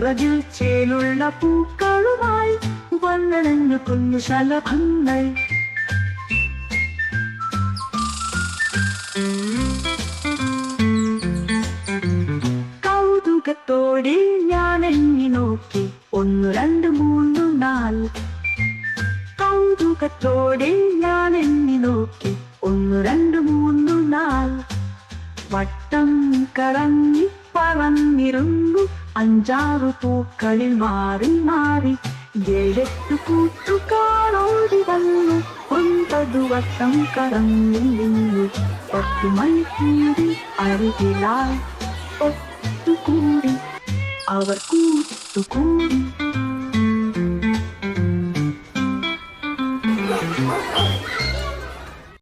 ചിറകിൽ ചേലുള്ള പൂക്കളുമായി വന്നണഞ്ഞു കുഞ്ഞു ശലഭങ്ങൾ. കൗതുകത്തോടെ ഞാൻ എണ്ണി നോക്കി, 1 2 3 4. കൗതുകത്തോടെ ഞാൻ എണ്ണി നോക്കി, 1 2 3 4. വട്ടം കറങ്ങി പറന്നിരുന്നു 5 6 പൂക്കളിൽ മാറി മാറി. 7 8 കൂട്ടുകാരോടി വന്നു, 9 വട്ടം കറങ്ങി നിന്നു. 10 മണിക്കൂടി അരികിലായി ഒത്തുകൂടി, അവർ കൂട്ടുകൂടി.